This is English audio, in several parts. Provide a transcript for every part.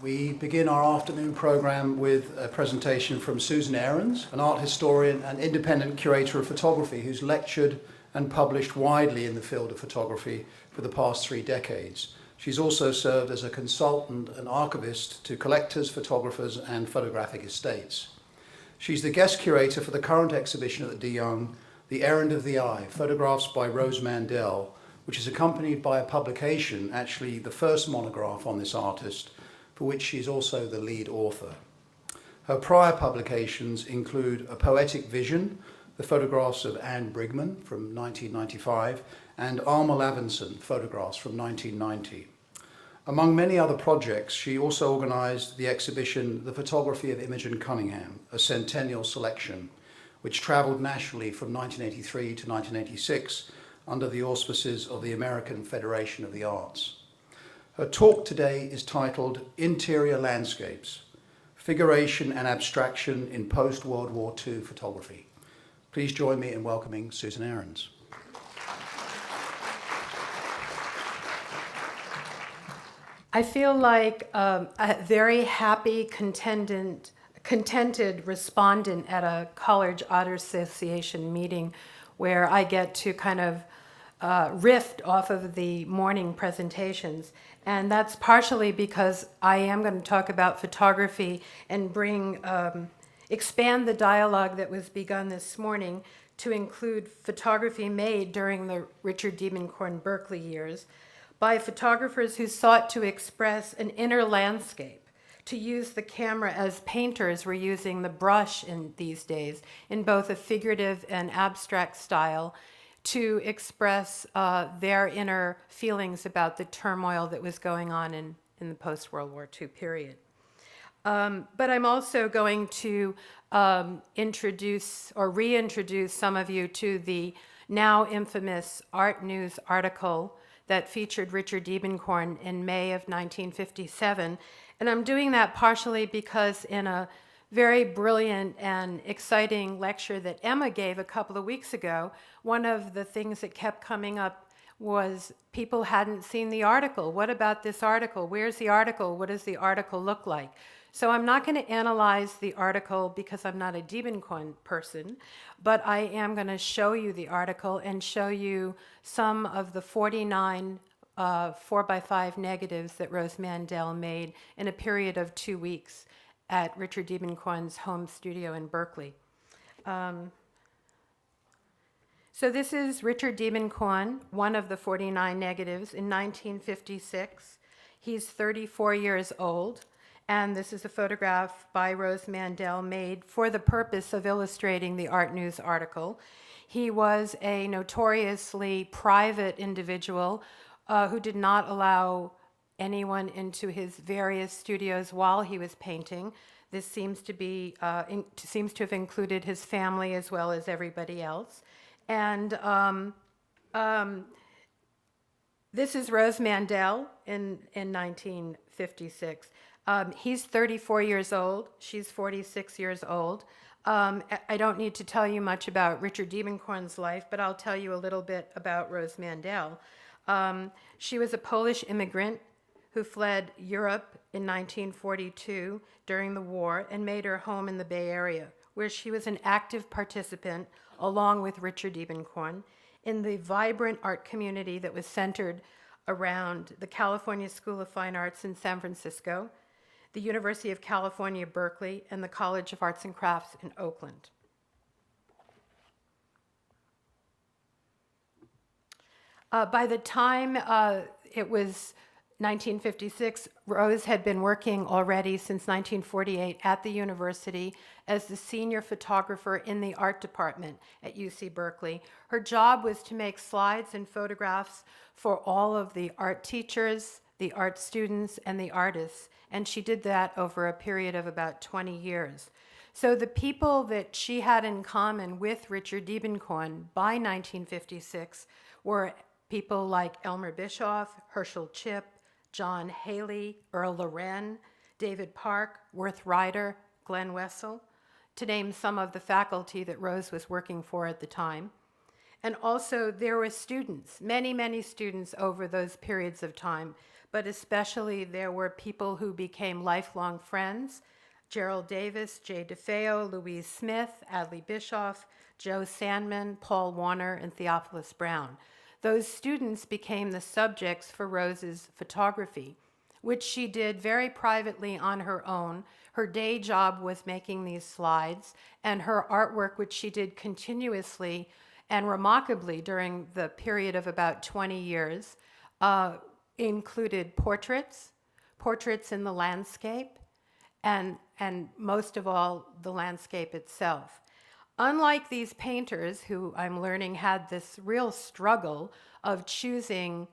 We begin our afternoon program with a presentation from Susan Ehrens, an art historian and independent curator of photography who's lectured and published widely in the field of photography for the past 3 decades. She's also served as a consultant and archivist to collectors, photographers, and photographic estates. She's the guest curator for the current exhibition at the De Young, The Errand of the Eye, Photographs by Rose Mandel, which is accompanied by a publication, actually the first monograph on this artist, for which she's also the lead author. Her prior publications include A Poetic Vision, the photographs of Anne Brigman from 1995, and Alma Lavinson, photographs from 1990. Among many other projects, she also organised the exhibition The Photography of Imogen Cunningham, a centennial selection, which travelled nationally from 1983 to 1986 under the auspices of the American Federation of the Arts. Her talk today is titled Interior Landscapes, Figuration and Abstraction in Post-World War II Photography. Please join me in welcoming Susan Ehrens. I feel like a very happy, contented respondent at a College Art Association meeting where I get to kind of riff off of the morning presentations. And that's partially because I am going to talk about photography and expand the dialogue that was begun this morning to include photography made during the Richard Diebenkorn Berkeley years by photographers who sought to express an inner landscape, to use the camera as painters were using the brush in these days, in both a figurative and abstract style, to express their inner feelings about the turmoil that was going on in the post-World War II period. But I'm also going to introduce or reintroduce some of you to the now infamous Art News article that featured Richard Diebenkorn in May of 1957. And I'm doing that partially because in a very brilliant and exciting lecture that Emma gave a couple of weeks ago, one of the things that kept coming up was people hadn't seen the article. What about this article? Where's the article? What does the article look like? So I'm not going to analyze the article because I'm not a Diebenkorn person, but I am going to show you the article and show you some of the 49 4x5 negatives that Rose Mandel made in a period of 2 weeks at Richard Diebenkorn's home studio in Berkeley. So this is Richard Diebenkorn, one of the 49 negatives in 1956. He's 34 years old. And this is a photograph by Rose Mandel made for the purpose of illustrating the Art News article. He was a notoriously private individual who did not allow anyone into his various studios while he was painting. This seems to have included his family as well as everybody else. And this is Rose Mandel in 1956. He's 34 years old. She's 46 years old. I don't need to tell you much about Richard Diebenkorn's life, but I'll tell you a little bit about Rose Mandel. She was a Polish immigrant who fled Europe in 1942 during the war and made her home in the Bay Area, where she was an active participant, along with Richard Diebenkorn, in the vibrant art community that was centered around the California School of Fine Arts in San Francisco, the University of California, Berkeley, and the College of Arts and Crafts in Oakland. By the time it was 1956, Rose had been working already since 1948 at the university as the senior photographer in the art department at UC Berkeley. Her job was to make slides and photographs for all of the art teachers, the art students, and the artists, and she did that over a period of about 20 years. So the people that she had in common with Richard Diebenkorn by 1956 were people like Elmer Bischoff, Herschel Chip, John Haley, Earl Loren, David Park, Worth Ryder, Glenn Wessel, to name some of the faculty that Rose was working for at the time. And also there were students, many, many students over those periods of time, but especially there were people who became lifelong friends: Gerald Davis, Jay DeFeo, Louise Smith, Adley Bischoff, Joe Sandman, Paul Warner, and Theophilus Brown. Those students became the subjects for Rose's photography, which she did very privately on her own. Her day job was making these slides, and her artwork, which she did continuously and remarkably during the period of about 20 years, included portraits in the landscape, and most of all, the landscape itself. Unlike these painters, who I'm learning had this real struggle of choosing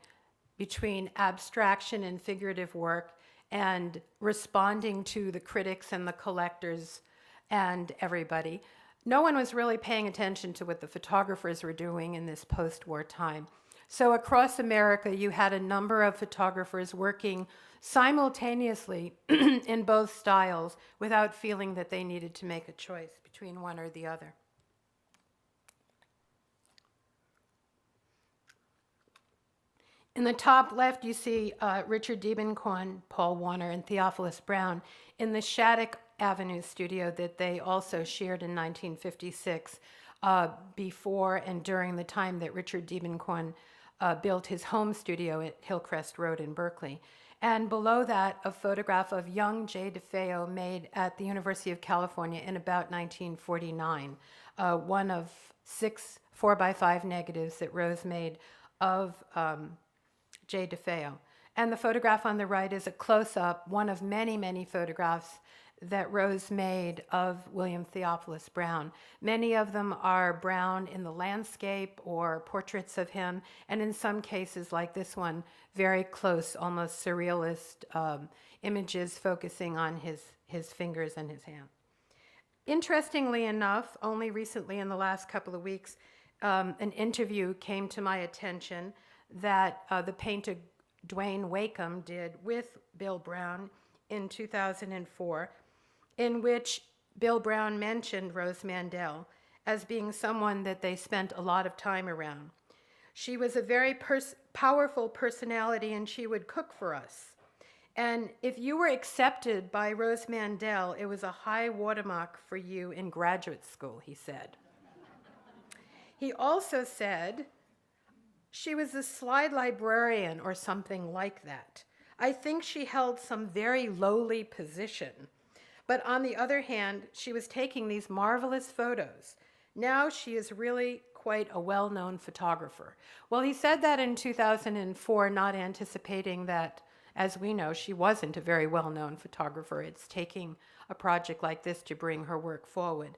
between abstraction and figurative work and responding to the critics and the collectors and everybody, no one was really paying attention to what the photographers were doing in this post-war time. So across America, you had a number of photographers working simultaneously in both styles without feeling that they needed to make a choice between one or the other. In the top left, you see Richard Diebenkorn, Paul Warner, and Theophilus Brown in the Shattuck Avenue studio that they also shared in 1956, before and during the time that Richard Diebenkorn built his home studio at Hillcrest Road in Berkeley. And below that, a photograph of young Jay DeFeo made at the University of California in about 1949, one of 6 4x5 negatives that Rose made of Jay DeFeo. And the photograph on the right is a close-up, one of many, many photographs that Rose made of William Theophilus Brown. Many of them are Brown in the landscape or portraits of him, and in some cases, like this one, very close, almost surrealist images focusing on his fingers and his hand. Interestingly enough, only recently in the last couple of weeks, an interview came to my attention that the painter Dwayne Wakeham did with Bill Brown in 2004, in which Bill Brown mentioned Rose Mandel as being someone that they spent a lot of time around. She was a very powerful personality, and she would cook for us. And if you were accepted by Rose Mandel, it was a high watermark for you in graduate school, he said. He also said she was a slide librarian or something like that. I think she held some very lowly position. But on the other hand, she was taking these marvelous photos. Now she is really quite a well-known photographer. Well, he said that in 2004, not anticipating that, as we know, she wasn't a very well-known photographer. It's taking a project like this to bring her work forward.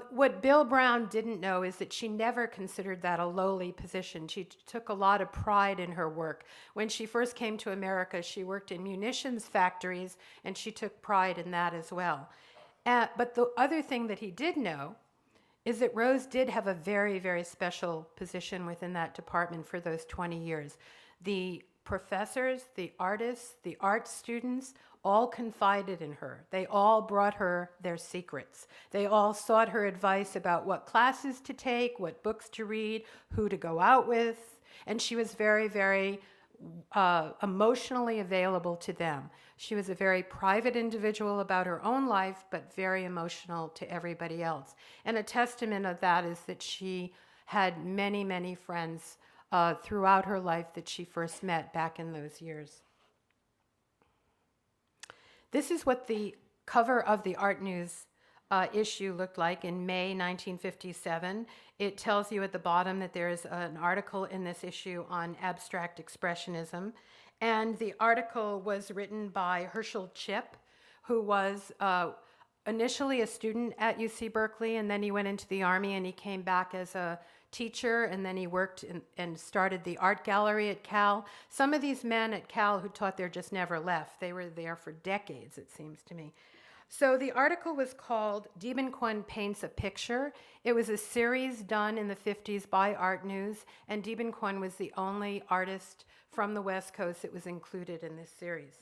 What Bill Brown didn't know is that she never considered that a lowly position. She took a lot of pride in her work. When she first came to America, she worked in munitions factories, and she took pride in that as well. But the other thing that he did know is that Rose did have a very, very special position within that department for those 20 years. The professors, the artists, the art students all confided in her. They all brought her their secrets. They all sought her advice about what classes to take, what books to read, who to go out with, and she was very, very emotionally available to them. She was a very private individual about her own life, but very emotional to everybody else. And a testament of that is that she had many, many friends throughout her life that she first met back in those years. This is what the cover of the Art News issue looked like in May 1957. It tells you at the bottom that there is an article in this issue on abstract expressionism. And the article was written by Herschel Chip, who was initially a student at UC Berkeley, and then he went into the Army, and he came back as a teacher, and then he worked and started the art gallery at Cal. Some of these men at Cal who taught there just never left. They were there for decades, it seems to me. So the article was called Diebenkorn Paints a Picture. It was a series done in the 50s by Art News, and Diebenkorn was the only artist from the West Coast that was included in this series.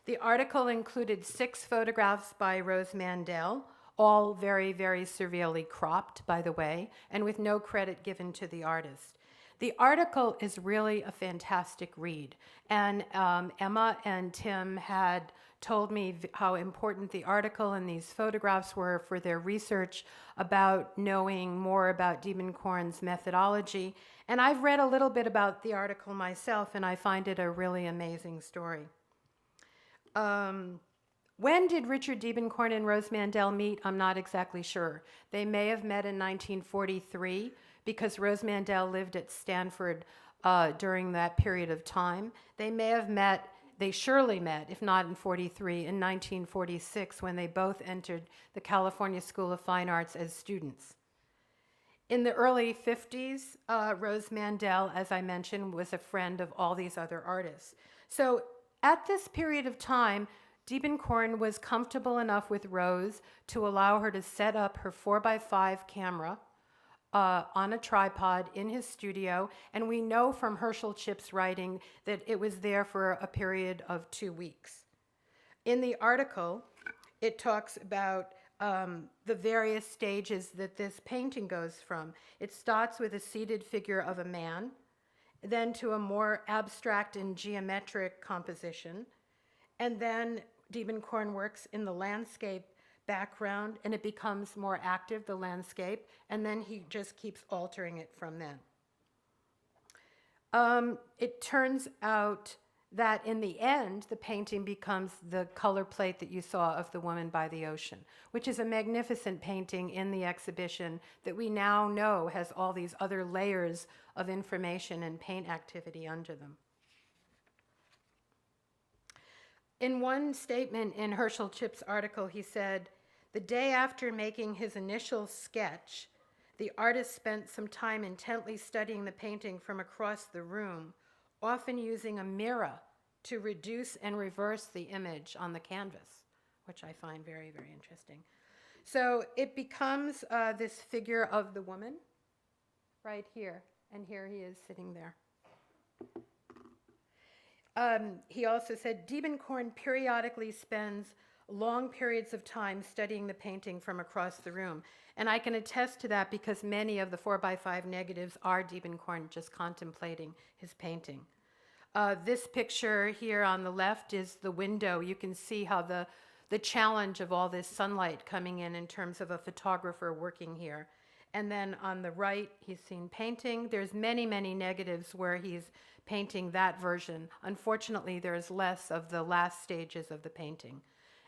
The article included 6 photographs by Rose Mandel, all very, very surreally cropped, by the way, and with no credit given to the artist. The article is really a fantastic read, and Emma and Tim had told me how important the article and these photographs were for their research about knowing more about Diebenkorn's methodology, and I've read a little bit about the article myself, and I find it a really amazing story. When did Richard Diebenkorn and Rose Mandel meet? I'm not exactly sure. They may have met in 1943 because Rose Mandel lived at Stanford during that period of time. They surely met, if not in 43, in 1946 when they both entered the California School of Fine Arts as students. In the early 50s, Rose Mandel, as I mentioned, was a friend of all these other artists. So at this period of time, Diebenkorn was comfortable enough with Rose to allow her to set up her 4x5 camera on a tripod in his studio, and we know from Herschel Chip's writing that it was there for a period of 2 weeks. In the article, it talks about the various stages that this painting goes from. It starts with a seated figure of a man, then to a more abstract and geometric composition, and then Diebenkorn works in the landscape background, and it becomes more active, the landscape, and then he just keeps altering it from then. It turns out that in the end, the painting becomes the color plate that you saw of The Woman by the Ocean, which is a magnificent painting in the exhibition that we now know has all these other layers of information and paint activity under them. In one statement in Herschel Chip's article, he said, "The day after making his initial sketch, the artist spent some time intently studying the painting from across the room, often using a mirror to reduce and reverse the image on the canvas," which I find very, very interesting. So it becomes this figure of the woman right here, and here he is sitting there. He also said, Diebenkorn periodically spends long periods of time studying the painting from across the room. And I can attest to that because many of the 4x5 negatives are Diebenkorn just contemplating his painting. This picture here on the left is the window. You can see how the challenge of all this sunlight coming in terms of a photographer working here. And then on the right, he's seen painting. There's many, many negatives where he's painting that version. Unfortunately, there's less of the last stages of the painting.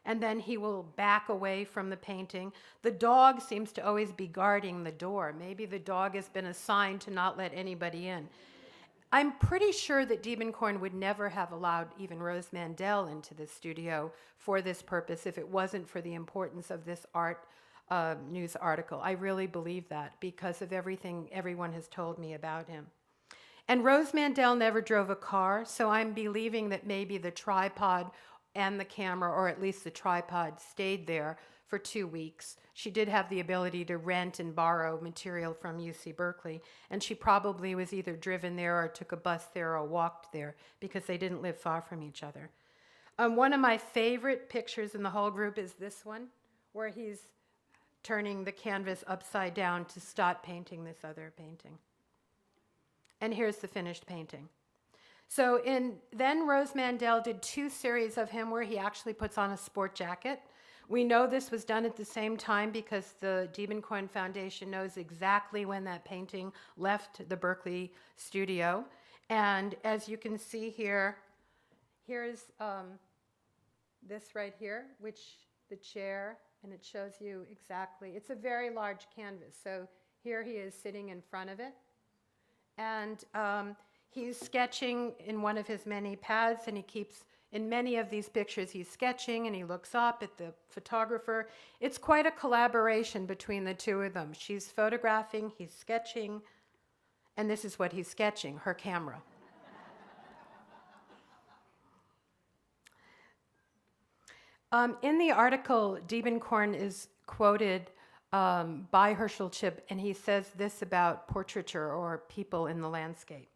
And then he will back away from the painting. The dog seems to always be guarding the door. Maybe the dog has been assigned to not let anybody in. I'm pretty sure that Diebenkorn would never have allowed even Rose Mandel into the studio for this purpose if it wasn't for the importance of this art news article. I really believe that because of everything everyone has told me about him. And Rose Mandel never drove a car, so I'm believing that maybe the tripod and the camera, or at least the tripod, stayed there for 2 weeks. She did have the ability to rent and borrow material from UC Berkeley, and she probably was either driven there or took a bus there or walked there because they didn't live far from each other. One of my favorite pictures in the whole group is this one, where he's turning the canvas upside down to start painting this other painting. And here's the finished painting. So then Rose Mandel did 2 series of him where he actually puts on a sport jacket. We know this was done at the same time because the Diebenkorn Foundation knows exactly when that painting left the Berkeley studio. And as you can see here, here's this right here, which the chair, and it shows you exactly. It's a very large canvas. So here he is sitting in front of it. And he's sketching in one of his many paths, and he keeps, in many of these pictures, he's sketching and he looks up at the photographer. It's quite a collaboration between the two of them. She's photographing, he's sketching, and this is what he's sketching, her camera. In the article, Diebenkorn is quoted by Herschel Chip, and he says this about portraiture or people in the landscape.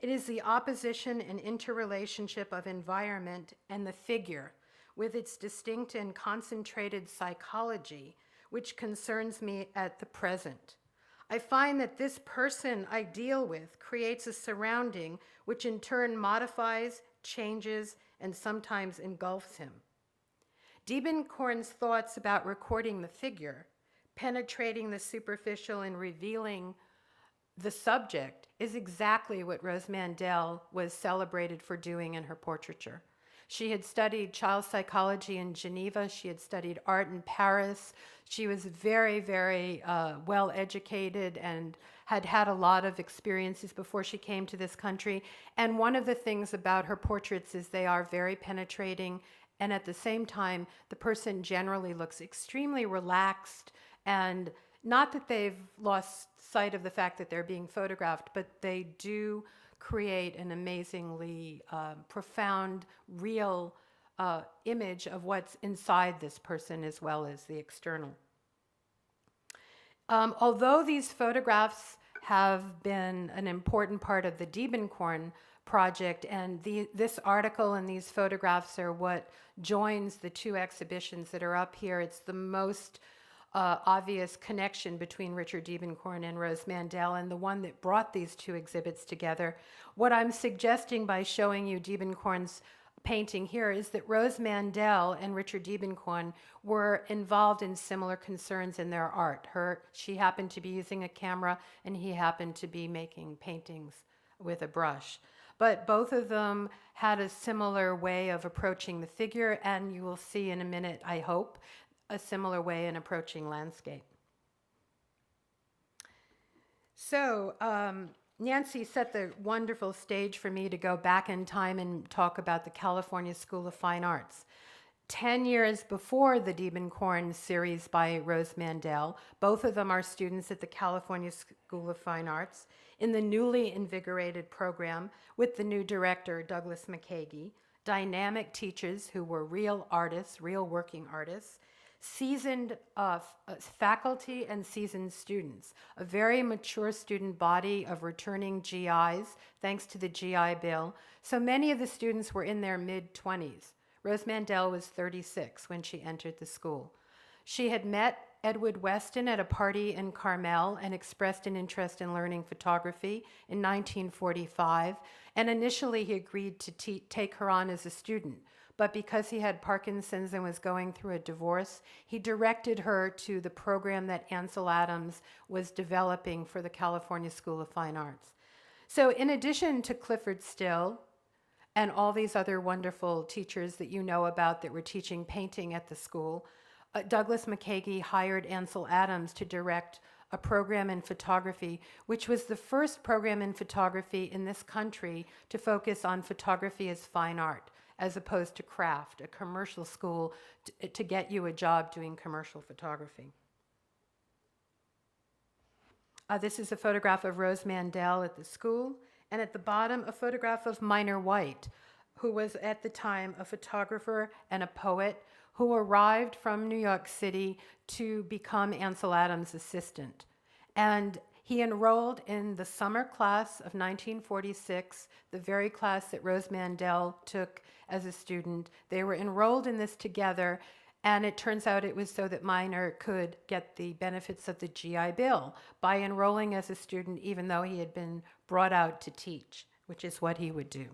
It is the opposition and interrelationship of environment and the figure with its distinct and concentrated psychology which concerns me at the present. I find that this person I deal with creates a surrounding which in turn modifies, changes, and sometimes engulfs him. Diebenkorn's thoughts about recording the figure, penetrating the superficial and revealing the subject, is exactly what Rose Mandel was celebrated for doing in her portraiture. She had studied child psychology in Geneva. She had studied art in Paris. She was very, very well educated and had had a lot of experiences before she came to this country. And one of the things about her portraits is they are very penetrating. And at the same time, the person generally looks extremely relaxed, and not that they've lost sight of the fact that they're being photographed, but they do create an amazingly profound, real image of what's inside this person as well as the external. Although these photographs have been an important part of the Diebenkorn project, and this article and these photographs are what joins the two exhibitions that are up here. It's the most obvious connection between Richard Diebenkorn and Rose Mandel, and the one that brought these two exhibits together. What I'm suggesting by showing you Diebenkorn's painting here is that Rose Mandel and Richard Diebenkorn were involved in similar concerns in their art. She happened to be using a camera, and he happened to be making paintings with a brush. But both of them had a similar way of approaching the figure, and you will see in a minute, I hope, a similar way in approaching landscape. So Nancy set the wonderful stage for me to go back in time and talk about the California School of Fine Arts. 10 years before the Diebenkorn series by Rose Mandel, both of them are students at the California School of Fine Arts in the newly invigorated program with the new director, Douglas McKagy, dynamic teachers who were real artists, real working artists, seasoned faculty and seasoned students, a very mature student body of returning GIs, thanks to the GI Bill. So many of the students were in their mid-20s. Rose Mandel was 36 when she entered the school. She had met Edward Weston at a party in Carmel and expressed an interest in learning photography in 1945, and initially he agreed to take her on as a student. But because he had Parkinson's and was going through a divorce, he directed her to the program that Ansel Adams was developing for the California School of Fine Arts. So in addition to Clifford Still and all these other wonderful teachers that you know about that were teaching painting at the school, Douglas McKagy hired Ansel Adams to direct a program in photography, which was the first program in photography in this country to focus on photography as fine art, as opposed to craft, a commercial school to get you a job doing commercial photography. This is a photograph of Rose Mandel at the school, and at the bottom, a photograph of Minor White, who was at the time a photographer and a poet who arrived from New York City to become Ansel Adams' assistant. And he enrolled in the summer class of 1946, the very class that Rose Mandel took as a student. They were enrolled in this together, and it turns out it was so that Minor could get the benefits of the GI Bill by enrolling as a student, even though he had been brought out to teach, which is what he would do.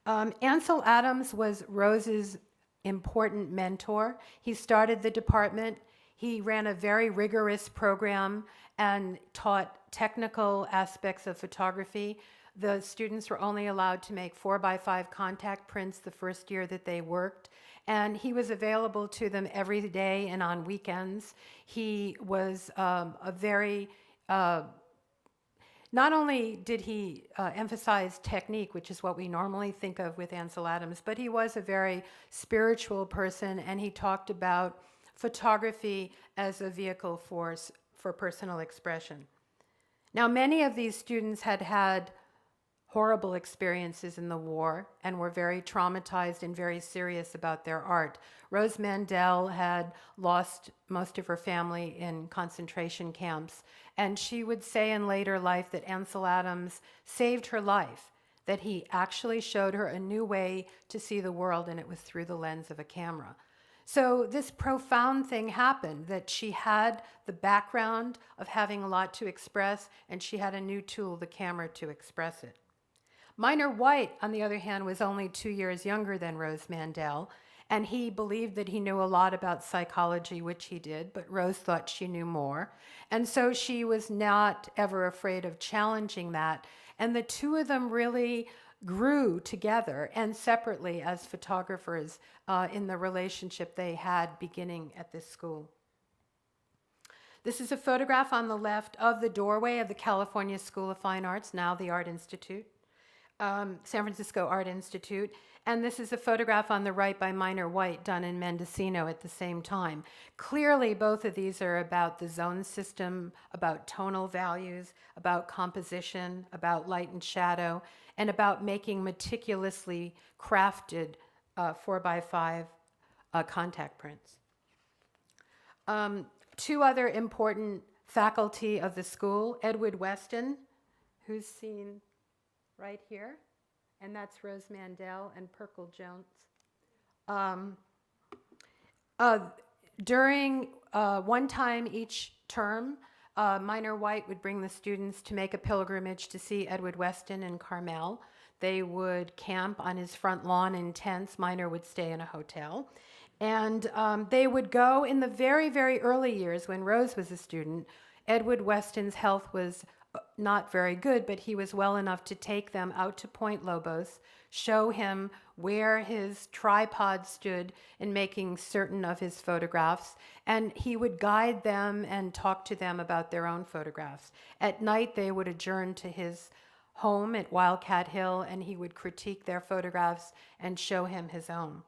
Ansel Adams was Rose's important mentor. He started the department. He ran a very rigorous program and taught technical aspects of photography. The students were only allowed to make 4x5 contact prints the first year that they worked, and he was available to them every day and on weekends. He was a very not only did he emphasize technique, which is what we normally think of with Ansel Adams, but he was a very spiritual person, and he talked about photography as a vehicle for personal expression. Now, many of these students had had horrible experiences in the war and were very traumatized and very serious about their art. Rose Mandel had lost most of her family in concentration camps, and she would say in later life that Ansel Adams saved her life, that he actually showed her a new way to see the world, and it was through the lens of a camera. So this profound thing happened, that she had the background of having a lot to express, and she had a new tool, the camera, to express it. Minor White, on the other hand, was only 2 years younger than Rose Mandel, and he believed that he knew a lot about psychology, which he did, but Rose thought she knew more. And so she was not ever afraid of challenging that. And the two of them really grew together and separately as photographers in the relationship they had beginning at this school. This is a photograph on the left of the doorway of the California School of Fine Arts, now the Art Institute. San Francisco Art Institute, and this is a photograph on the right by Minor White done in Mendocino at the same time. Clearly, both of these are about the zone system, about tonal values, about composition, about light and shadow, and about making meticulously crafted 4x5 contact prints. Two other important faculty of the school, Edward Weston, who's seen right here, and that's Rose Mandel and Perkle Jones. During one time each term, Minor White would bring the students to make a pilgrimage to see Edward Weston in Carmel. They would camp on his front lawn in tents. Minor would stay in a hotel. And they would go in the very, very early years when Rose was a student. Edward Weston's health was not very good, but he was well enough to take them out to Point Lobos, show him where his tripod stood in making certain of his photographs, and he would guide them and talk to them about their own photographs. At night, they would adjourn to his home at Wildcat Hill, and he would critique their photographs and show him his own.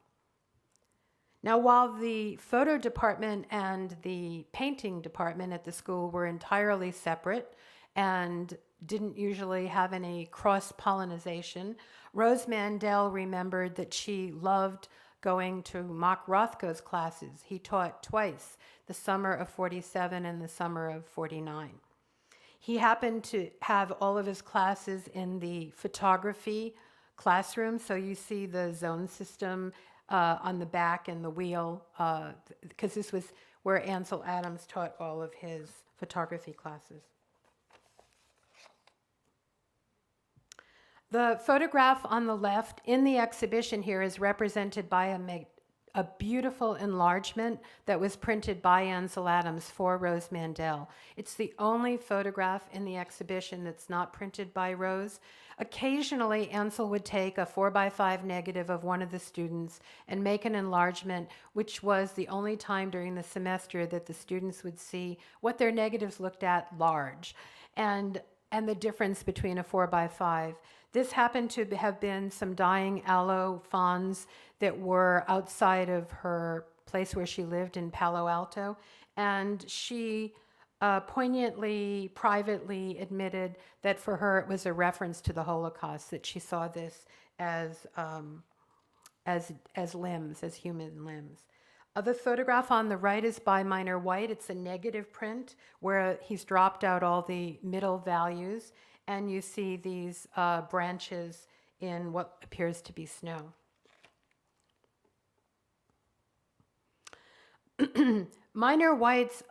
Now, while the photo department and the painting department at the school were entirely separate and didn't usually have any cross-pollination, Rose Mandel remembered that she loved going to Mark Rothko's classes. He taught twice, the summer of 47 and the summer of 49. He happened to have all of his classes in the photography classroom, so you see the zone system on the back and the wheel, because this was where Ansel Adams taught all of his photography classes. The photograph on the left in the exhibition here is represented by a beautiful enlargement that was printed by Ansel Adams for Rose Mandel. It's the only photograph in the exhibition that's not printed by Rose. Occasionally, Ansel would take a 4x5 negative of one of the students and make an enlargement, which was the only time during the semester that the students would see what their negatives looked at large, and the difference between a 4x5. This happened to have been some dying aloe fawns that were outside of her place where she lived in Palo Alto, and she poignantly, privately admitted that for her it was a reference to the Holocaust, that she saw this as limbs, as human limbs. The photograph on the right is by Minor White. It's a negative print where he's dropped out all the middle values, and you see these branches in what appears to be snow. Minor White's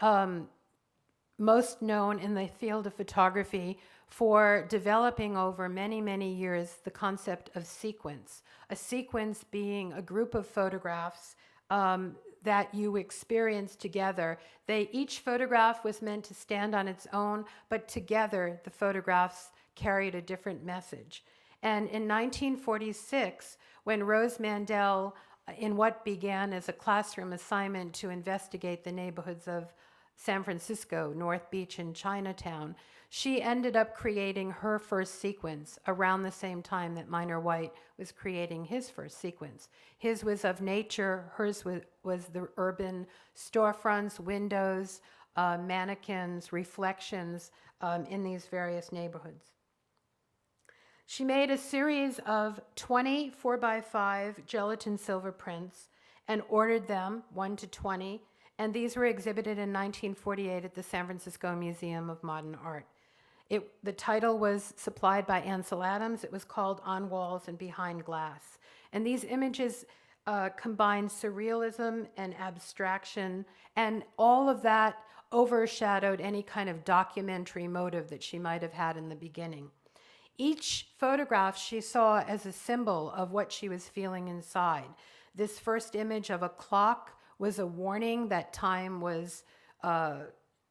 most known in the field of photography for developing over many, many years the concept of sequence. A sequence being a group of photographs that you experience together. Each photograph was meant to stand on its own, but together the photographs carried a different message. And in 1946, when Rose Mandel, in what began as a classroom assignment to investigate the neighborhoods of San Francisco, North Beach, and Chinatown, she ended up creating her first sequence around the same time that Minor White was creating his first sequence. His was of nature, hers was the urban storefronts, windows, mannequins, reflections in these various neighborhoods. She made a series of 20 4x5 gelatin silver prints and ordered them 1 to 20, and these were exhibited in 1948 at the San Francisco Museum of Modern Art. The title was supplied by Ansel Adams. It was called On Walls and Behind Glass. And these images combined surrealism and abstraction, and all of that overshadowed any kind of documentary motive that she might have had in the beginning. Each photograph she saw as a symbol of what she was feeling inside. This first image of a clock was a warning that time was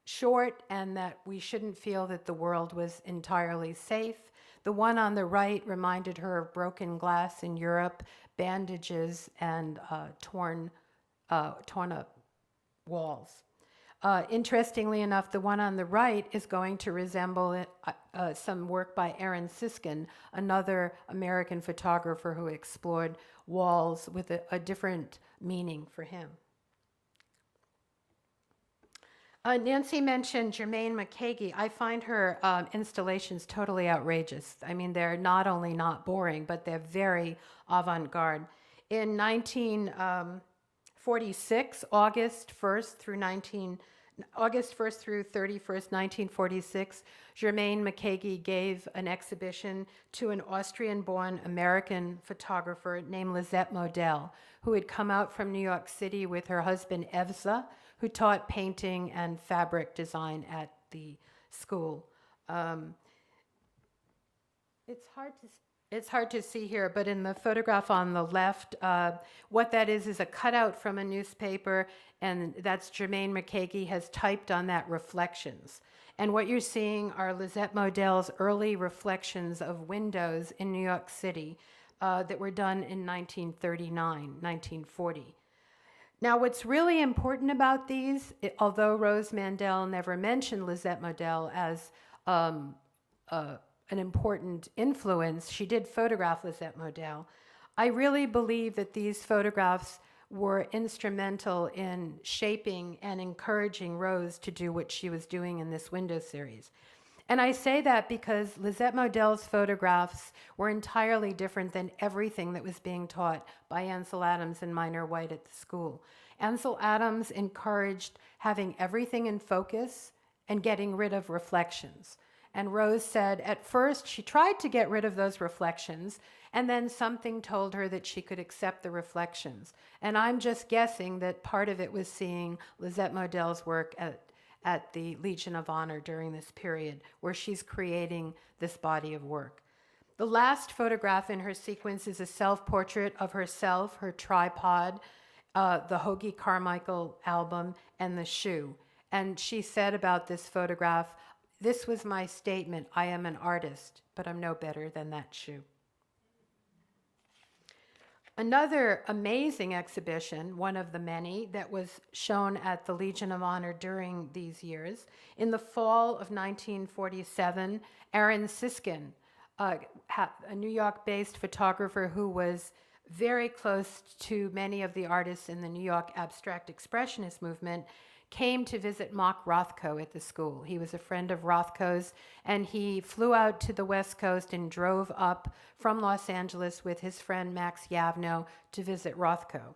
short and that we shouldn't feel that the world was entirely safe. The one on the right reminded her of broken glass in Europe, bandages, and torn up walls. Interestingly enough, the one on the right is going to resemble some work by Aaron Siskind, another American photographer who explored walls with a different meaning for him. Nancy mentioned Germaine McKagy. I find her installations totally outrageous. I mean, they're not only not boring, but they're very avant-garde. In 1946, August 1st through 31st, 1946, Germaine McKagy gave an exhibition to an Austrian-born American photographer named Lisette Model, who had come out from New York City with her husband Evza, who taught painting and fabric design at the school. It's hard to see here, but in the photograph on the left, what that is a cutout from a newspaper, and that's Germaine McKagy has typed on that reflections. And what you're seeing are Lisette Model's early reflections of windows in New York City that were done in 1939, 1940. Now, what's really important about these, although Rose Mandel never mentioned Lisette Model as an important influence, she did photograph Lisette Model. I really believe that these photographs were instrumental in shaping and encouraging Rose to do what she was doing in this window series. And I say that because Lisette Model's photographs were entirely different than everything that was being taught by Ansel Adams and Minor White at the school. Ansel Adams encouraged having everything in focus and getting rid of reflections. And Rose said at first she tried to get rid of those reflections, and then something told her that she could accept the reflections. And I'm just guessing that part of it was seeing Lisette Model's work at the Legion of Honor during this period, where she's creating this body of work. The last photograph in her sequence is a self-portrait of herself, her tripod, the Hoagie Carmichael album, and the shoe. And she said about this photograph, "This was my statement. I am an artist, but I'm no better than that shoe." Another amazing exhibition, one of the many, that was shown at the Legion of Honor during these years. In the fall of 1947, Aaron Siskind, a New York-based photographer who was very close to many of the artists in the New York Abstract Expressionist movement, came to visit Mark Rothko at the school. He was a friend of Rothko's, and he flew out to the West Coast and drove up from Los Angeles with his friend Max Yavno to visit Rothko.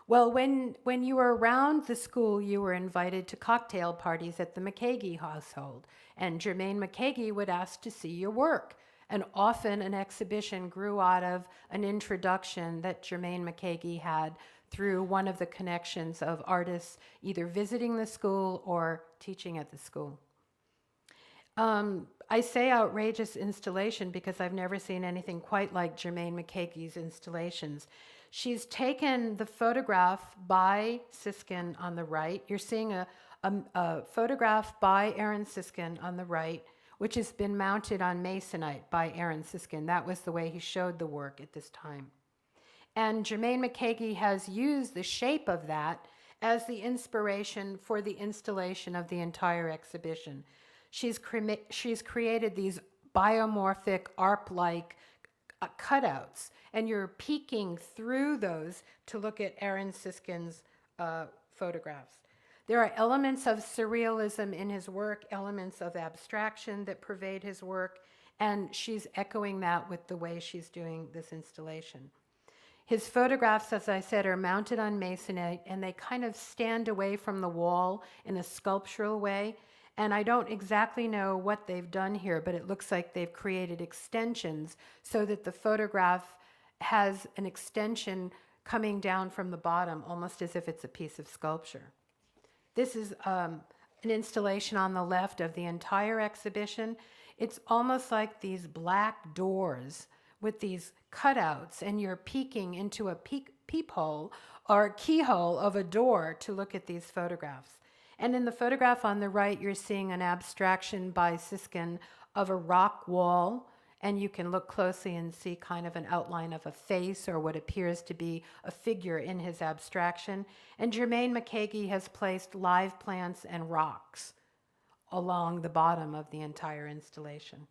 Well, when you were around the school, you were invited to cocktail parties at the McKagy household, and Germaine McKagy would ask to see your work. And often an exhibition grew out of an introduction that Germaine McKagy had through one of the connections of artists either visiting the school or teaching at the school. I say outrageous installation because I've never seen anything quite like Germaine McKagy's installations. She's taken the photograph by Siskind on the right. You're seeing a photograph by Aaron Siskind on the right, which has been mounted on masonite by Aaron Siskind. That was the way he showed the work at this time. And Germaine McKagy has used the shape of that as the inspiration for the installation of the entire exhibition. She's created these biomorphic, ARP-like cutouts, and you're peeking through those to look at Aaron Siskind's photographs. There are elements of surrealism in his work, elements of abstraction that pervade his work, and she's echoing that with the way she's doing this installation. His photographs, as I said, are mounted on masonite, and they kind of stand away from the wall in a sculptural way. And I don't exactly know what they've done here, but it looks like they've created extensions so that the photograph has an extension coming down from the bottom, almost as if it's a piece of sculpture. This is an installation on the left of the entire exhibition. It's almost like these black doors with these cutouts, and you're peeking into a peephole or keyhole of a door to look at these photographs. And in the photograph on the right, you're seeing an abstraction by Siskind of a rock wall, and you can look closely and see kind of an outline of a face or what appears to be a figure in his abstraction. And Germaine McCagie has placed live plants and rocks along the bottom of the entire installation.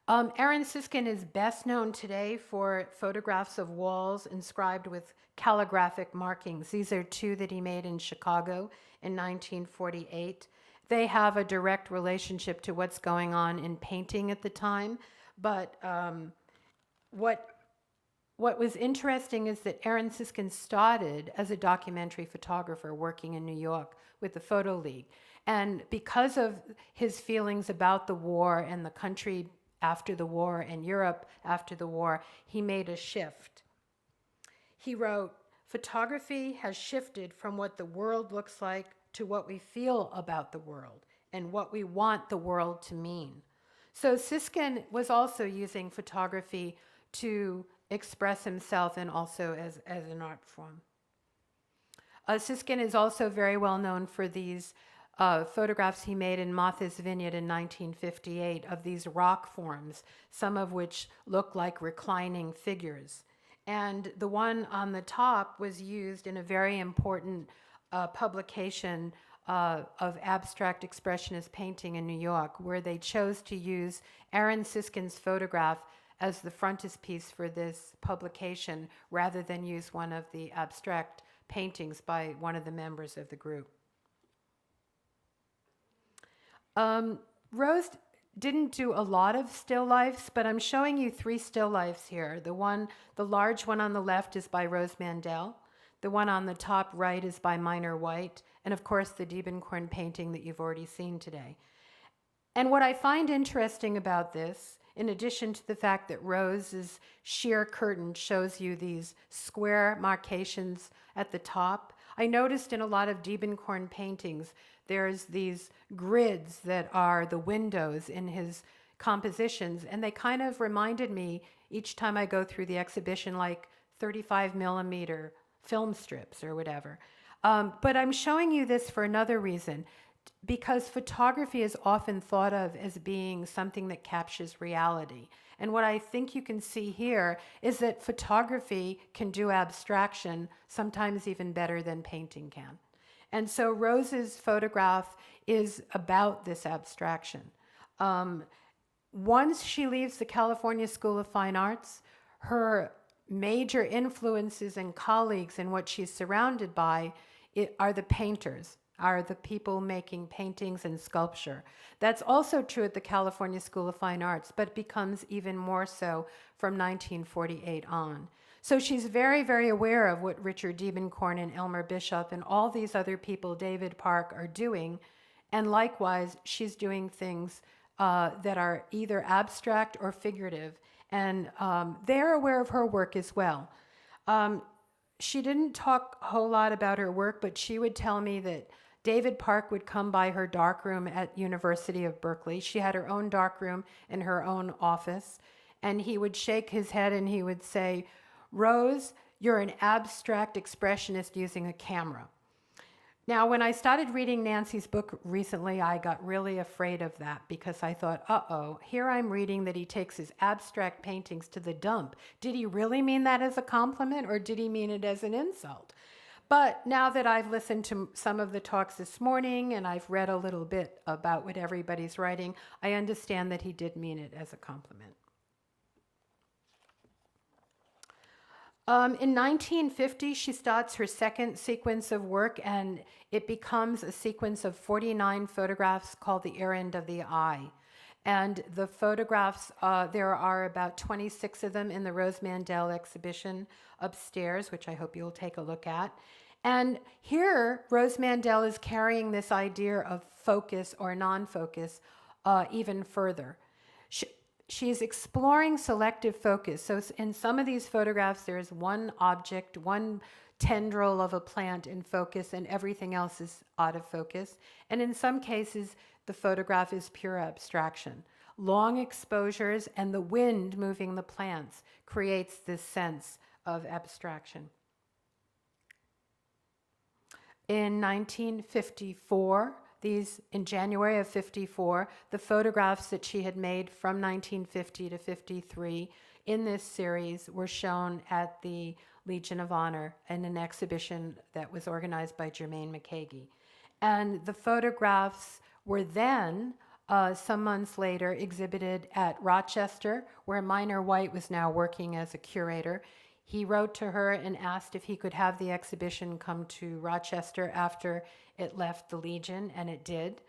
Aaron Siskind is best known today for photographs of walls inscribed with calligraphic markings. These are two that he made in Chicago in 1948. They have a direct relationship to what's going on in painting at the time, but what was interesting is that Aaron Siskind started as a documentary photographer working in New York with the Photo League. And because of his feelings about the war and the country after the war and Europe after the war, he made a shift. He wrote, "Photography has shifted from what the world looks like to what we feel about the world and what we want the world to mean." So Siskind was also using photography to express himself and also as an art form. Siskind is also very well known for these photographs he made in Martha's Vineyard in 1958 of these rock forms, some of which look like reclining figures. And the one on the top was used in a very important publication of abstract expressionist painting in New York, where they chose to use Aaron Siskind's photograph as the frontispiece for this publication rather than use one of the abstract paintings by one of the members of the group. Rose didn't do a lot of still lifes, but I'm showing you 3 still lifes here. The large one on the left is by Rose Mandel. The one on the top right is by Minor White. And of course, the Diebenkorn painting that you've already seen today. And what I find interesting about this, in addition to the fact that Rose's sheer curtain shows you these square marcations at the top, I noticed in a lot of Diebenkorn paintings, there's these grids that are the windows in his compositions, and they kind of reminded me each time I go through the exhibition like 35 millimeter film strips or whatever. But I'm showing you this for another reason, because photography is often thought of as being something that captures reality. And what I think you can see here is that photography can do abstraction sometimes even better than painting can. And so Rose's photograph is about this abstraction. Once she leaves the California School of Fine Arts, her major influences and colleagues and what she's surrounded by are the painters, are the people making paintings and sculpture. That's also true at the California School of Fine Arts, but becomes even more so from 1948 on. So she's very, very aware of what Richard Diebenkorn and Elmer Bishop and all these other people, David Park, are doing. And likewise, she's doing things that are either abstract or figurative. And they're aware of her work as well. She didn't talk a whole lot about her work, but she would tell me that David Park would come by her darkroom at University of Berkeley. She had her own darkroom in her own office. And he would shake his head and he would say, "Rose, you're an abstract expressionist using a camera." Now, when I started reading Nancy's book recently, I got really afraid of that because I thought, uh-oh, here I'm reading that he takes his abstract paintings to the dump. Did he really mean that as a compliment, or did he mean it as an insult? But now that I've listened to some of the talks this morning and I've read a little bit about what everybody's writing, I understand that he did mean it as a compliment. In 1950, she starts her second sequence of work, and it becomes a sequence of 49 photographs called The Errand of the Eye. And the photographs, there are about 26 of them in the Rose Mandel exhibition upstairs, which I hope you'll take a look at. And here, Rose Mandel is carrying this idea of focus or non-focus even further. she's exploring selective focus. So in some of these photographs, there is one object, one tendril of a plant in focus, and everything else is out of focus. And in some cases, the photograph is pure abstraction. Long exposures and the wind moving the plants creates this sense of abstraction. In 1954, in January of 54, the photographs that she had made from 1950 to 53 in this series were shown at the Legion of Honor in an exhibition that was organized by Germaine McKagy. And the photographs were then, some months later, exhibited at Rochester, where Minor White was now working as a curator. He wrote to her and asked if he could have the exhibition come to Rochester after it left the Legion, and it did.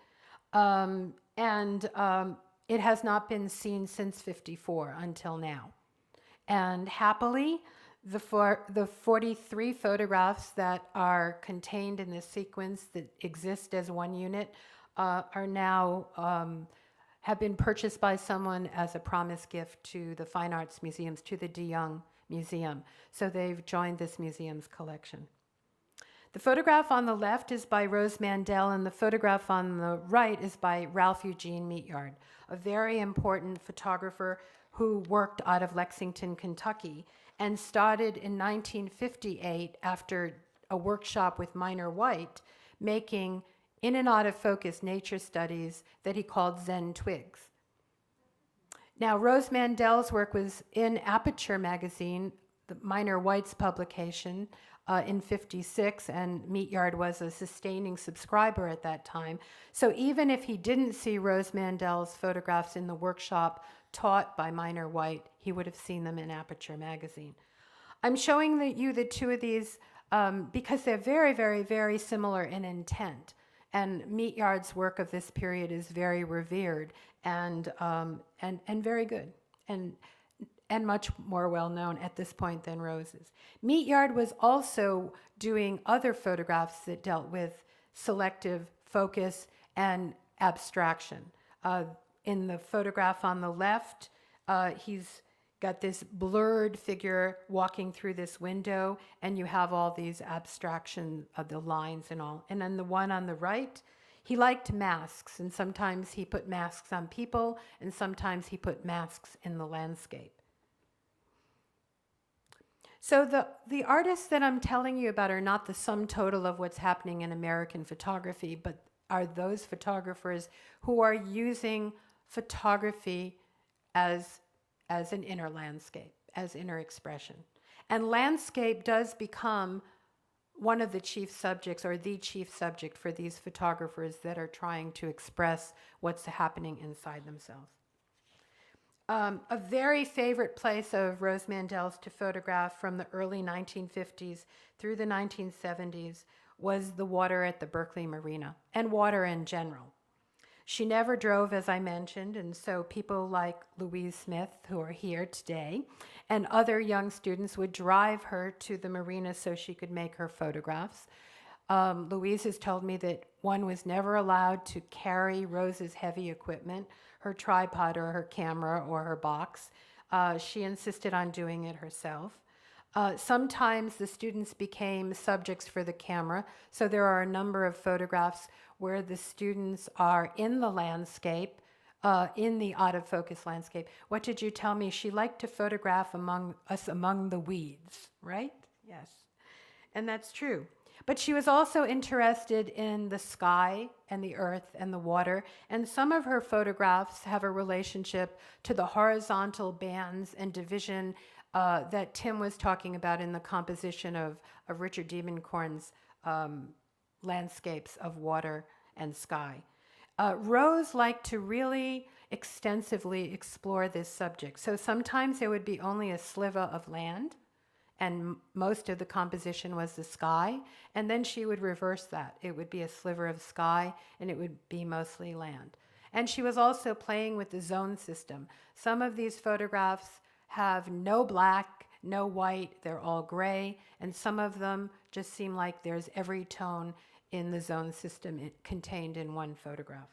It has not been seen since 54 until now. And happily, the 43 photographs that are contained in this sequence that exist as one unit are now have been purchased by someone as a promise gift to the Fine Arts Museums, to the De Young Museum. So they've joined this museum's collection. The photograph on the left is by Rose Mandel, and the photograph on the right is by Ralph Eugene Meatyard, a very important photographer who worked out of Lexington, Kentucky, and started in 1958 after a workshop with Minor White, making in and out of focus nature studies that he called Zen Twigs. Now, Rose Mandel's work was in Aperture magazine, the Minor White's publication, in 56, and Meatyard was a sustaining subscriber at that time. So even if he didn't see Rose Mandel's photographs in the workshop taught by Minor White, he would have seen them in Aperture magazine. I'm showing you the two of these because they're very, very, very similar in intent. And Meatyard's work of this period is very revered and very good and much more well known at this point than Rose's. Meatyard was also doing other photographs that dealt with selective focus and abstraction. In the photograph on the left, he's got this blurred figure walking through this window, and you have all these abstraction of the lines and all. And then the one on the right, he liked masks, and sometimes he put masks on people, and sometimes he put masks in the landscape. So the artists that I'm telling you about are not the sum total of what's happening in American photography, but are those photographers who are using photography as an inner landscape, as inner expression. And landscape does become one of the chief subjects, or the chief subject, for these photographers that are trying to express what's happening inside themselves. A very favorite place of Rose Mandel's to photograph from the early 1950s through the 1970s was the water at the Berkeley Marina, and water in general. She never drove, as I mentioned, and so people like Louise Smith, who are here today, and other young students would drive her to the marina so she could make her photographs. Louise has told me that one was never allowed to carry Rose's heavy equipment, her tripod or her camera or her box. She insisted on doing it herself. Sometimes the students became subjects for the camera, so there are a number of photographs where the students are in the landscape, in the out-of-focus landscape. What did you tell me? She liked to photograph among the weeds, right? Yes. And that's true. But she was also interested in the sky and the earth and the water, and some of her photographs have a relationship to the horizontal bands and division that Tim was talking about in the composition of Richard Diebenkorn's landscapes of water and sky. Rose liked to really extensively explore this subject. So sometimes there would be only a sliver of land, and most of the composition was the sky, and then she would reverse that. It would be a sliver of sky, and it would be mostly land. And she was also playing with the zone system. Some of these photographs have no black, no white, they're all gray, and some of them just seem like there's every tone in the zone system contained in one photograph.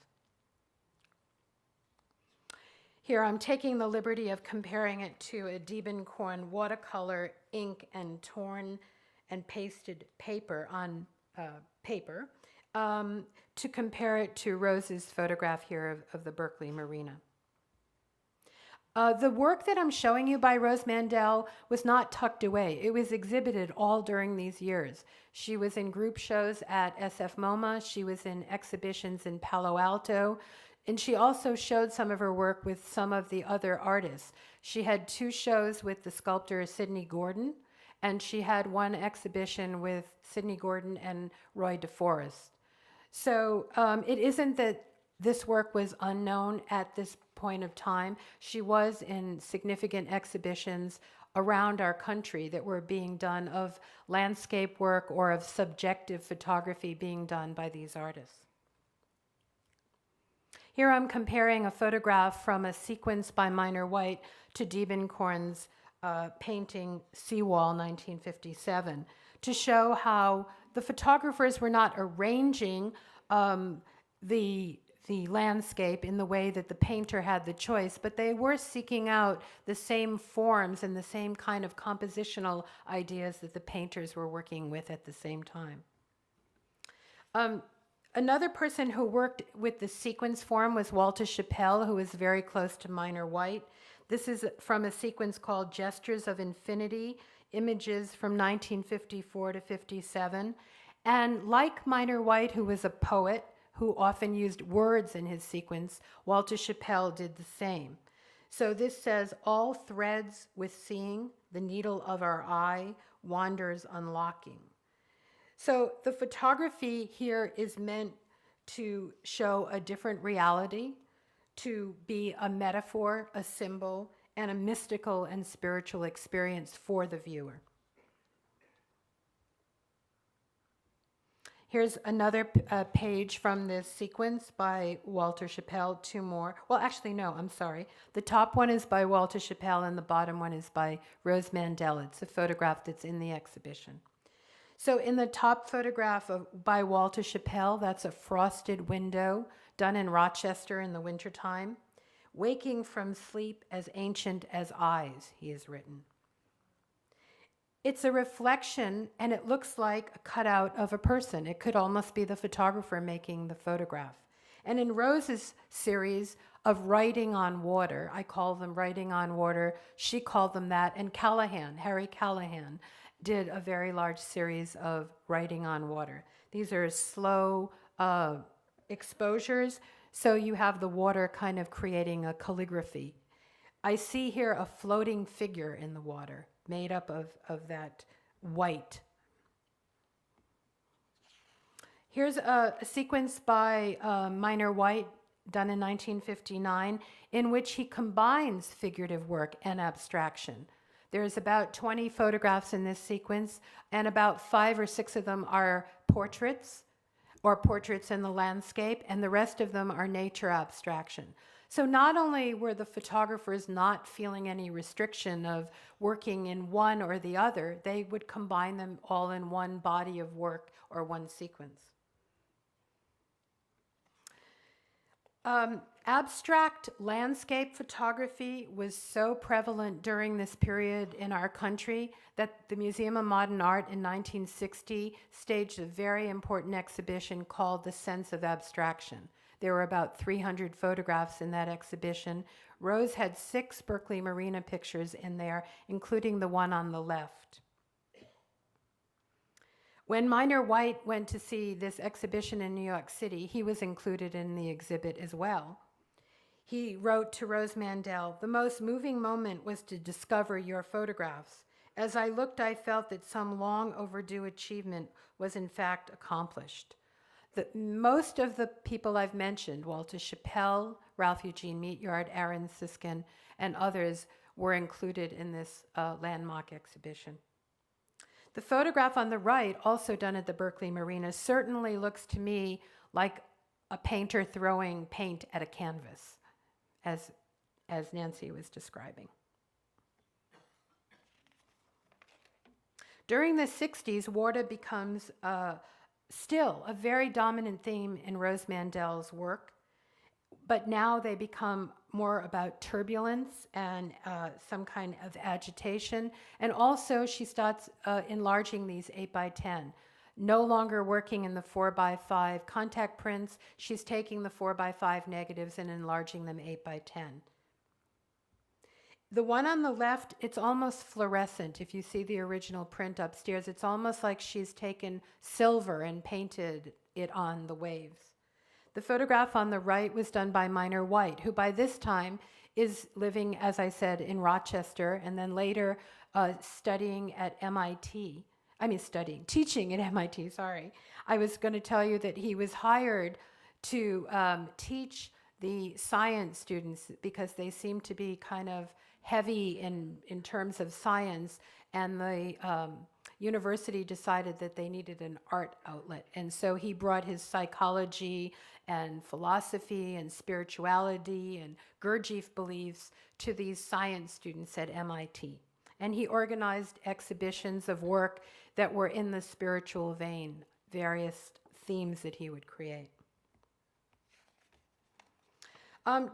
Here I'm taking the liberty of comparing it to a Diebenkorn watercolor ink and torn and pasted paper on paper to compare it to Rose's photograph here of the Berkeley Marina. The work that I'm showing you by Rose Mandel was not tucked away. It was exhibited all during these years. She was in group shows at SF MoMA. She was in exhibitions in Palo Alto. And she also showed some of her work with some of the other artists. She had 2 shows with the sculptor Sidney Gordon, and she had 1 exhibition with Sidney Gordon and Roy DeForest. So it isn't that this work was unknown at this point of time. She was in significant exhibitions around our country that were being done of landscape work or of subjective photography being done by these artists. Here I'm comparing a photograph from a sequence by Minor White to Diebenkorn's painting Seawall 1957 to show how the photographers were not arranging the landscape in the way that the painter had the choice, but they were seeking out the same forms and the same kind of compositional ideas that the painters were working with at the same time. Another person who worked with the sequence form was Walter Chappell, who was very close to Minor White. This is from a sequence called Gestures of Infinity, images from 1954 to 57. And like Minor White, who was a poet, who often used words in his sequence, Walter Chappell did the same. So this says, all threads with seeing, the needle of our eye wanders unlocking. So the photography here is meant to show a different reality, to be a metaphor, a symbol, and a mystical and spiritual experience for the viewer. Here's another page from this sequence by Walter Chappell, 2 more. Well, actually, no, I'm sorry. The top one is by Walter Chappell and the bottom one is by Rose Mandel. It's a photograph that's in the exhibition. So in the top photograph by Walter Chappell, that's a frosted window done in Rochester in the wintertime. Waking from sleep as ancient as eyes, he has written. It's a reflection, and it looks like a cutout of a person. It could almost be the photographer making the photograph. And in Rose's series of writing on water, I call them writing on water, she called them that, and Callahan, Harry Callahan, did a very large series of writing on water. These are slow exposures, so you have the water kind of creating a calligraphy. I see here a floating figure in the water, made up of that white. Here's a sequence by Minor White, done in 1959, in which he combines figurative work and abstraction. There's about 20 photographs in this sequence, and about 5 or 6 of them are portraits, or portraits in the landscape, and the rest of them are nature abstraction. So not only were the photographers not feeling any restriction of working in one or the other, they would combine them all in one body of work or one sequence. Abstract landscape photography was so prevalent during this period in our country that the Museum of Modern Art in 1960 staged a very important exhibition called the Sense of Abstraction. There were about 300 photographs in that exhibition. Rose had 6 Berkeley Marina pictures in there, including the one on the left. When Minor White went to see this exhibition in New York City, he was included in the exhibit as well. He wrote to Rose Mandel, "The most moving moment was to discover your photographs. As I looked, I felt that some long overdue achievement was in fact accomplished." Most of the people I've mentioned, Walter Chappell, Ralph Eugene Meatyard, Aaron Siskind, and others were included in this landmark exhibition. The photograph on the right, also done at the Berkeley Marina, certainly looks to me like a painter throwing paint at a canvas, as Nancy was describing. During the 60s, water becomes still a very dominant theme in Rose Mandel's work, but now they become more about turbulence and some kind of agitation. And also she starts enlarging these 8x10. No longer working in the 4x5 contact prints, she's taking the 4x5 negatives and enlarging them 8x10. The one on the left, it's almost fluorescent. If you see the original print upstairs, it's almost like she's taken silver and painted it on the waves. The photograph on the right was done by Minor White, who by this time is living, as I said, in Rochester, and then later teaching at MIT, sorry. I was going to tell you that he was hired to teach the science students because they seem to be kind of heavy in terms of science, and the university decided that they needed an art outlet. And so he brought his psychology and philosophy and spirituality and Gurdjieff beliefs to these science students at MIT. And he organized exhibitions of work that were in the spiritual vein, various themes that he would create.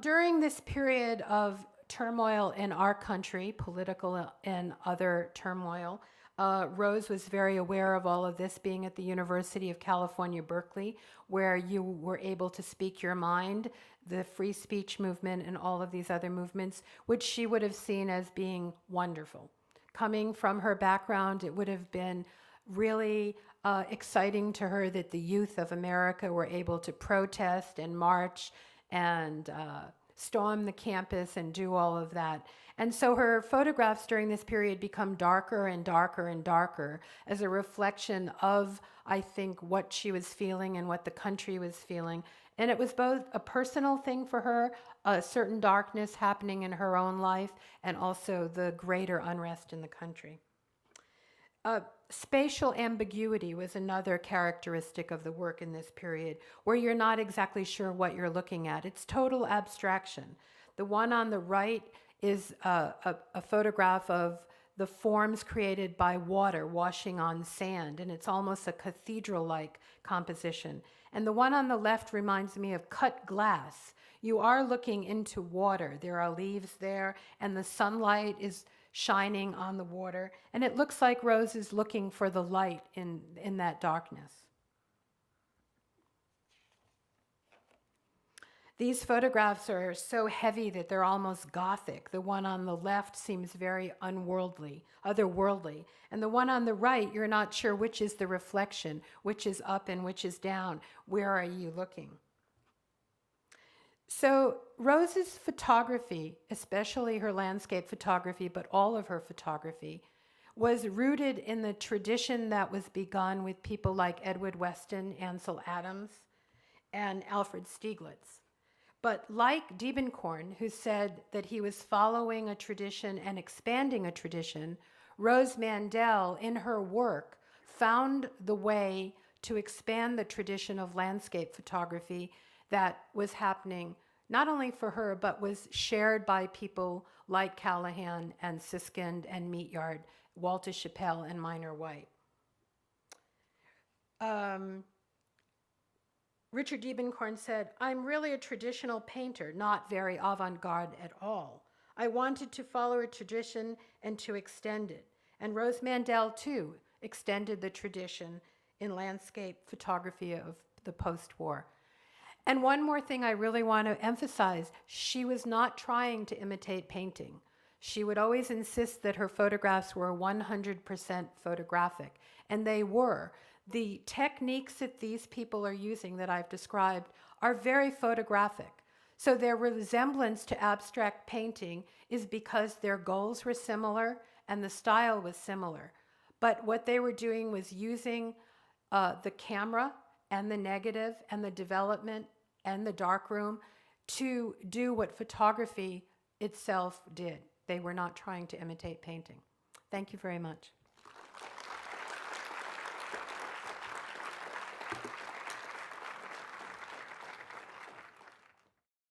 During this period of turmoil in our country, political and other turmoil, Rose was very aware of all of this, being at the University of California, Berkeley, where you were able to speak your mind, the free speech movement and all of these other movements, which she would have seen as being wonderful. Coming from her background, it would have been really exciting to her that the youth of America were able to protest and march and storm the campus and do all of that. And so her photographs during this period become darker and darker and darker as a reflection of, I think, what she was feeling and what the country was feeling. And it was both a personal thing for her, a certain darkness happening in her own life, and also the greater unrest in the country. Spatial ambiguity was another characteristic of the work in this period, where you're not exactly sure what you're looking at. It's total abstraction. The one on the right is a photograph of the forms created by water washing on sand, and it's almost a cathedral-like composition. And the one on the left reminds me of cut glass. You are looking into water. There are leaves there, and the sunlight is shining on the water, and it looks like Rose is looking for the light in that darkness. These photographs are so heavy that they're almost gothic. The one on the left seems very otherworldly, and the one on the right, you're not sure which is the reflection, which is up and which is down. Where are you looking? So Rose's photography, especially her landscape photography, but all of her photography, was rooted in the tradition that was begun with people like Edward Weston, Ansel Adams, and Alfred Stieglitz. But like Diebenkorn, who said that he was following a tradition and expanding a tradition, Rose Mandel, in her work, found the way to expand the tradition of landscape photography that was happening not only for her, but was shared by people like Callahan and Siskind and Meatyard, Walter Chappell and Minor White. Richard Diebenkorn said, "I'm really a traditional painter, not very avant-garde at all. I wanted to follow a tradition and to extend it." And Rose Mandel, too, extended the tradition in landscape photography of the post-war. And one more thing I really want to emphasize, she was not trying to imitate painting. She would always insist that her photographs were 100% photographic, and they were. The techniques that these people are using that I've described are very photographic. So their resemblance to abstract painting is because their goals were similar and the style was similar. But what they were doing was using the camera and the negative and the development and the darkroom to do what photography itself did. They were not trying to imitate painting. Thank you very much.